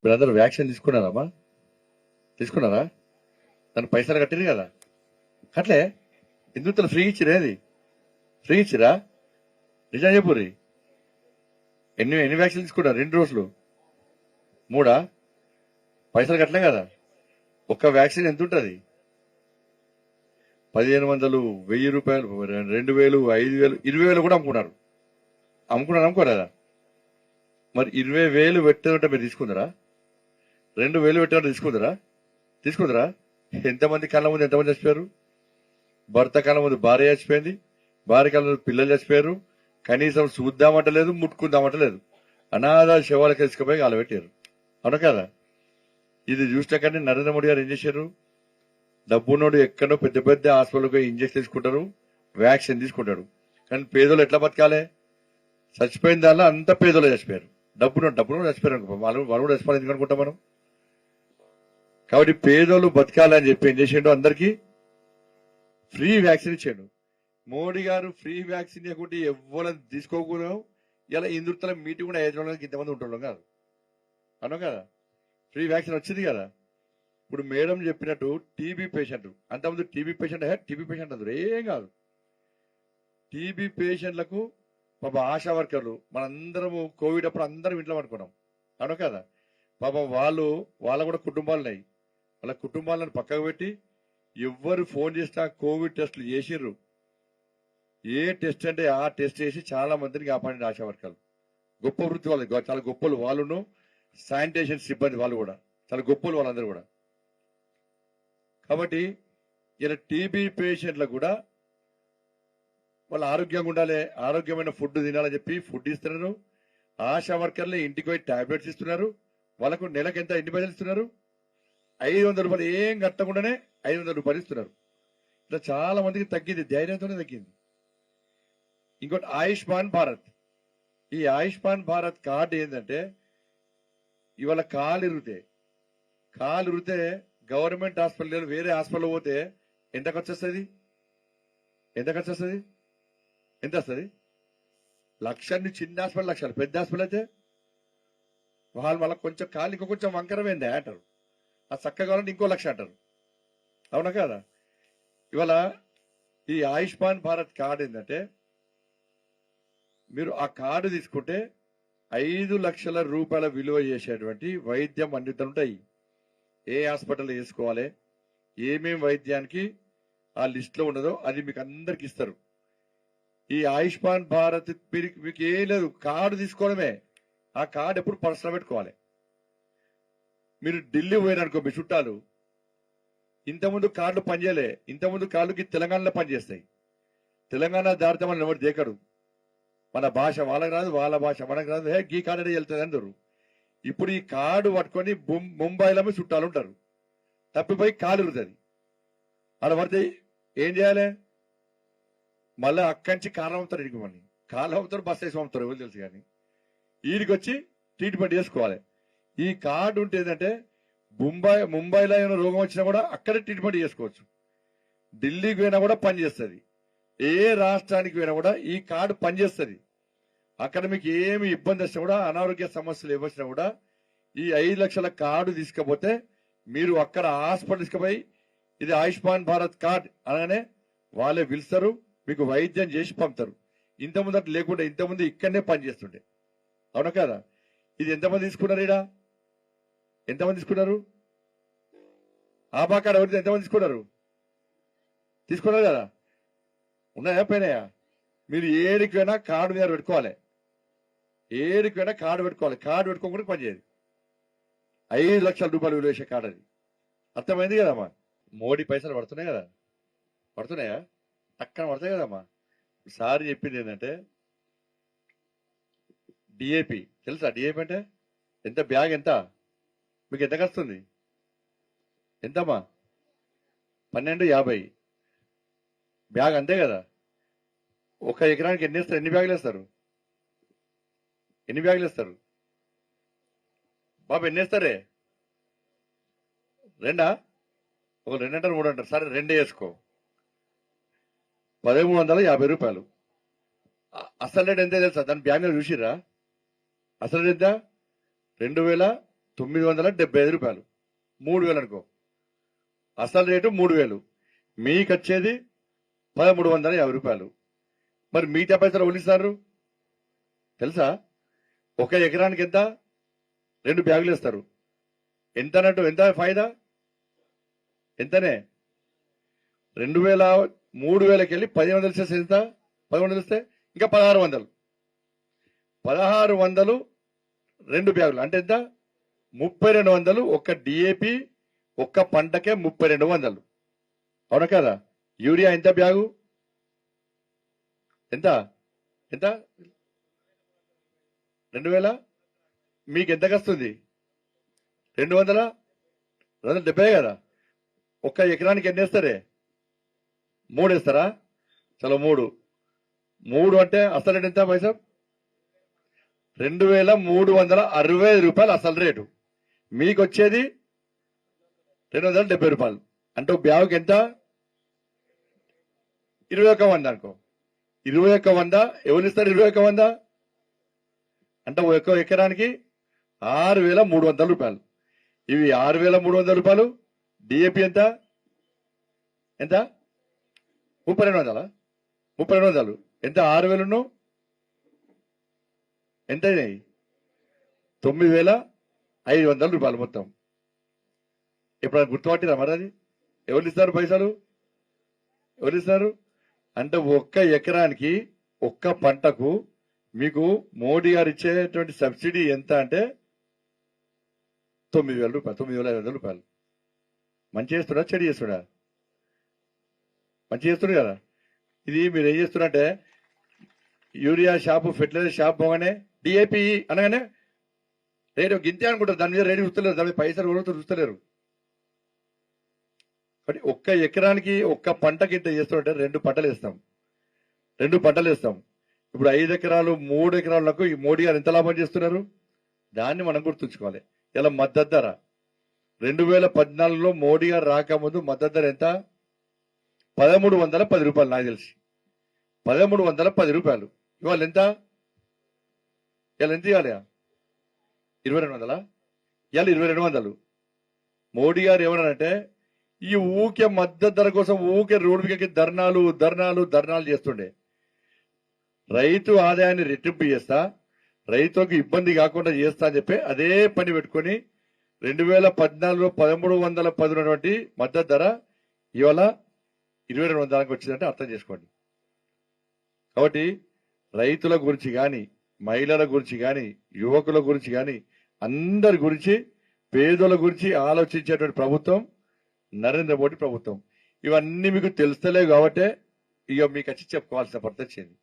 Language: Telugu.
మీరందరూ వ్యాక్సిన్ తీసుకున్నారమ్మా? తీసుకున్నారా? దాని పైసలు కట్టిరు కదా? కట్లే? ఎందుకు ఫ్రీ ఇచ్చిరేది? ఫ్రీ ఇచ్చిరా? నిజం చెప్పుర్రి. ఎన్ని వ్యాక్సిన్ తీసుకున్నారు 2 రోజులు? 3? పైసలు కట్టలే కదా? ఒక్క వ్యాక్సిన్ ఎంత ఉంటుంది? 1500, 1000 రూపాయలు, 2000, 5000, 20,000 కూడా అమ్ముకున్నారా? మరి 20,000 పెట్టేదంటే మీరు తీసుకుందరా? 2,000 పెట్టేదంటే తీసుకుందరా? ఎంతమంది కళ్ళ ముందు ఎంతమంది చచ్చిపోయారు? భర్త కళ్ళ ముందు భార్య చచ్చిపోయింది, భార్య కళ్ళ ముందు పిల్లలు చచ్చిపోయారు. కనీసం చూద్దామంటలేదు, ముట్టుకుందామంటలేదు. అనాథ శవాలకు తీసుకుపోయి వాళ్ళు పెట్టారు. అవును కదా? ఇది చూస్తే కానీ నరేంద్ర మోడీ గారు ఏం చేశారు? డబ్బున్నోడు ఎక్కడో పెద్ద పెద్ద హాస్పిటల్కి ఇంజక్షన్ తీసుకుంటారు, వ్యాక్సిన్ తీసుకుంటాడు. కానీ పేదోళ్ళు ఎట్లా బతకాలి? చచ్చిపోయిన దానిలో అంత పేదోళ్ళు చచ్చిపోయారు. డబ్బును చచ్చిపోయారు అనుకో, వాళ్ళు కూడా చచ్చిపోవాలి ఎందుకు అనుకుంటాం మనం? కాబట్టి పేదోళ్ళు బతకాలని చెప్పి ఏం చేసిండు? అందరికీ ఫ్రీ వ్యాక్సిన్ ఇచ్చాడు మోడీ గారు. ఫ్రీ వ్యాక్సిన్ ఇవ్వకుంటే ఎవరైనా తీసుకోకూడదు. ఇలా ఇందులో మీటింగ్ కూడా అయ్యేటోళ్ళకి ఇంతమంది ఉంటున్నాం కాదు, అన్నాం కదా? ఫ్రీ వ్యాక్సిన్ వచ్చింది కదా. ఇప్పుడు మేడం చెప్పినట్టు టీబీ పేషెంట్, అంతకుముందు టీబీ పేషెంట్ అందరు ఏం కాదు. టీబీ పేషెంట్లకు పాప ఆశా వర్కర్లు మనందరము కోవిడ్ అప్పుడు అందరం ఇంట్లో పడుకున్నాం, అవును కదా? పాపం వాళ్ళ కూడా కుటుంబాలు ఉన్నాయి. వాళ్ళ కుటుంబాలను పక్కకు పెట్టి ఎవ్వరు ఫోన్ చేసినా కోవిడ్ టెస్టులు చేసిర్రు. ఏ టెస్ట్ అంటే ఆ టెస్ట్ చేసి చాలా మందిని కాపాడిన ఆశా వర్కర్లు. గొప్ప వృత్తి వాళ్ళు, చాలా గొప్పలు వాళ్ళను. శానిటేషన్ సిబ్బంది వాళ్ళు కూడా చాలా గొప్పలు వాళ్ళందరూ కూడా. కాబట్టి ఇలా టీబీ పేషెంట్లకు కూడా వాళ్ళు ఆరోగ్యంగా ఉండాలి, ఆరోగ్యమైన ఫుడ్ తినాలని చెప్పి ఫుడ్ ఇస్తున్నారు. ఆశా వర్కర్లు ఇంటికి పోయి టాబ్లెట్స్ ఇస్తున్నారు. వాళ్ళకు నెలకు ఎంత ఎన్ని పైసలు ఇస్తున్నారు? 500 రూపాయలు. ఏం కట్టకుండానే 500 రూపాయలు ఇస్తున్నారు. ఇట్లా చాలా మందికి తగ్గింది, ధైర్యంతోనే తగ్గింది. ఇంకోటి ఆయుష్మాన్ భారత్. ఈ ఆయుష్మాన్ భారత్ కార్డు ఏంటంటే ఇవాళ కాలు ఇరిగితే గవర్నమెంట్ హాస్పిటల్ వేరే హాస్పిటల్ పోతే ఎంత ఖర్చు వస్తుంది? ఎంత వస్తుంది? లక్షన్ని చిన్న హాస్పిటల్ లక్షలు, పెద్ద హాస్పిటల్ అయితే వాళ్ళ కొంచెం కాలు ఇంకో కొంచెం వంకరమైందే అంటారు. అది చక్కగా కావాలంటే ఇంకో లక్ష అంటారు, అవునా కదా? ఇవాళ ఈ ఆయుష్మాన్ భారత్ కార్డు ఏంటంటే మీరు ఆ కార్డు తీసుకుంటే 5 లక్షల రూపాయల విలువ చేసేటువంటి వైద్యం అన్ని ఉంటాయి. ఏ హాస్పిటల్ చేసుకోవాలి, ఏమేమి వైద్యానికి ఆ లిస్ట్ లో ఉన్నదో అది మీకు అందరికి ఇస్తారు. ఈ ఆయుష్మాన్ భారత్ మీకు ఏం లేదు, కార్డు తీసుకోవడమే. ఆ కార్డు ఎప్పుడు పర్సనల్ పెట్టుకోవాలి. మీరు ఢిల్లీ పోయిననుకో మీ చుట్టాలు, ఇంతకుముందు కార్డులు పనిచేయలే. ఇంతకుముందు కార్డుకి తెలంగాణలో పనిచేస్తాయి. తెలంగాణ దారితే మనం ఎవరు దేకడు. మన భాష వాళ్ళకి రాదు, వాళ్ళ భాష మనకు రాదు. ఈ కార్డు వెళ్తుంది అందరు. ఇప్పుడు ఈ కార్డు పట్టుకొని ముంబైలో చుట్టాలు ఉంటారు, తప్పిపోయి కాలు ఇరుగుతుంది. అలా పడితే ఏం చేయాలి? మళ్ళీ అక్కడి నుంచి కాలం అవుతారు, ఇంటికి మళ్ళీ కాలం అవుతారు, బస్ వేసి పంపుతారు, ఎవరు తెలుసు. కానీ వీడికి వచ్చి ట్రీట్మెంట్ చేసుకోవాలి. ఈ కార్డు ఉంటే ఏంటంటే ముంబైలో ఏమైనా రోగం వచ్చినా కూడా అక్కడే ట్రీట్మెంట్ చేసుకోవచ్చు. ఢిల్లీకి పోయినా కూడా పనిచేస్తుంది. ఏ రాష్ట్రానికి పోయినా కూడా ఈ కార్డు పనిచేస్తుంది. అక్కడ మీకు ఏమి ఇబ్బంది వచ్చినా కూడా, అనారోగ్య సమస్యలు ఏమొచ్చినా కూడా ఈ 5 లక్షల కార్డు తీసుకపోతే మీరు అక్కడ హాస్పిటల్ తీసుకుపోయి ఇది ఆయుష్మాన్ భారత్ కార్డ్ అనగానే వాళ్ళే పిలుస్తారు, మీకు వైద్యం చేసి పంపుతారు. ఇంతకుముందు అట్లా లేకుండా ఇంతకుముందు ఇక్కడనే పనిచేస్తుండే, అవునా కదా? ఇది ఎంతమంది తీసుకున్నారు? ఎంతమంది తీసుకున్నారు? ఆభా కార్డు ఎవరిది ఎంతమంది తీసుకున్నారు కదా? ఉన్నాయా పోయినాయా? మీరు ఏడికైనా కార్డు మీద పెట్టుకోవాలి. కార్డు పెట్టుకోకుండా పనిచేయదు. 5 లక్షల రూపాయలు విలువ చేసే కార్డు అది. అర్థమైంది కదమ్మా? మోడీ పైసలు పడుతున్నాయి కదా? పడుతున్నాయా? అక్కడ పడతాయి కదమ్మా. సార్ చెప్పింది ఏంటంటే డిఏపి తెలుసా? డిఏపి అంటే ఎంత? బ్యాగ్ ఎంత? మీకు ఎంత వస్తుంది? ఎంతమ్మా? 12.50 బ్యాగ్, అంతే కదా? 1 ఎకరానికి ఎన్ని వేస్తారు? ఎన్ని బ్యాగులు వేస్తారు? బాబు ఎన్ని వేస్తారే? 2? ఒక 2 అంటారు, 3 అంటారు. సరే 2 వేసుకో. 1350 రూపాయలు. అసలు రేట్ ఎంత తెలుసా? దాని బ్యాగ్ మీద చూసిర్రా? అసలు రేట్ ఎంత? 2,000 రూపాయలు 3,000 అనుకో, అసలు రేటు 3,000, మీకు వచ్చేది 1,350 రూపాయలు. మరి మిగతా పైసలు ఎవరిస్తారు తెలుసా? ఒక ఎకరానికి ఎంత? 2 బ్యాగులు ఇస్తారు. ఎంత అన్నట్టు? ఎంత ఫాయిదా? ఎంతనే? 2,000 3,000కి వెళ్ళి 1,500 ఇస్తే ఎంత? 1,100 ఇస్తే ఇంకా 1,600. 1,600 2 బ్యాగులు అంటే ఎంత? 3,200. ఒక్క డిఏపి ఒక్క పంటకే 3,200. అవునా కదా? యూరియా ఎంత బ్యాగు? ఎంత ఎంత? 2,000. మీకు ఎంతకు వస్తుంది? 270 కదా. ఒక్క ఎకరానికి ఎన్ని వేస్తారే? 3 వేస్తారా? చలో 3 అంటే అసలు రేటు ఎంత పైసా? 2,365 రూపాయలు అసలు రేటు. మీకు వచ్చేది 270 రూపాయలు. అంటే బ్యాగుకి ఎంత? 21,100 అనుకో. 21,100 ఎవరు ఇస్తారు? 21,100 అంటే ఒక్క ఎకరానికి 6,300 రూపాయలు. ఇవి 6,300 రూపాయలు. డిఏపి ఎంత? ఎంత? 3,200. 3,200 ఎంత? 6,000 ఎంత అయినాయి? 9,500 రూపాయలు మొత్తం. ఇప్పుడు గుర్తుపట్టిరా మరి? అది ఎవరు ఇస్తారు పైసలు? ఎవరు ఇస్తారు? అంటే ఒక్క ఎకరానికి ఒక్క పంటకు మీకు మోడీ గారు ఇచ్చేటువంటి సబ్సిడీ ఎంత అంటే 9,000 రూపాయలు, 9,500 రూపాయలు. మంచి చేస్తుడా చెడు చేస్తుడా? మంచి చేస్తుడు కదా. ఇది మీరు ఏం చేస్తున్నారంటే యూరియా షాపు, ఫెర్టిలైజర్ షాప్ పోగానే డిఏపి అనగానే రేటు గింతే అనుకుంటారు. దాని మీద రేటు చూస్తలేరు, దాని మీద పైసలు కొడుతూ చూస్తలేరు. కాబట్టి ఒక్క ఎకరానికి ఒక్క పంటకి ఇంత చేస్తుంటే 2 పంటలు వేస్తాం. 2 పంటలు వేస్తాం. ఇప్పుడు 5 ఎకరాలు 3 ఎకరాలకు ఈ మోడీ గారు ఎంత లాభం చేస్తున్నారు? దాన్ని మనం గుర్తుంచుకోవాలి. ఇలా మద్దతు ధర 2014లో మోడీ గారు రాకముందు మద్దతు ధర ఎంత? 1,310 రూపాయలు. నాకు తెలిసి 1,310 రూపాయలు. ఇవాళ ఎంత? ఇవాళ ఎంత ఇవ్వాలి? 2,200. ఇవాళ 2,200. మోడీ గారు ఏమన్నారంటే ఈ ఊకే మద్దతు ధర కోసం ఊకే రోడ్డుకి ధర్నాలు చేస్తుండే. రైతు ఆదాయాన్ని రెట్టింపు చేస్తా, రైతులకు ఇబ్బంది కాకుండా చేస్తా అని చెప్పి అదే పని పెట్టుకుని 2014లో 1,310 ఉన్నటువంటి మద్దతు ధర ఇవాళ 2,200కి వచ్చిందంటే అర్థం చేసుకోండి. కాబట్టి రైతుల గురించి కానీ, మహిళల గురించి కానీ, యువకుల గురించి కానీ, అందరి గురించి, పేదల గురించి ఆలోచించేటువంటి ప్రభుత్వం నరేంద్ర మోడీ ప్రభుత్వం. ఇవన్నీ మీకు తెలుస్తలేవు కాబట్టే ఇక మీకు వచ్చి చెప్పుకోవాల్సిన పరిస్థితి వచ్చింది.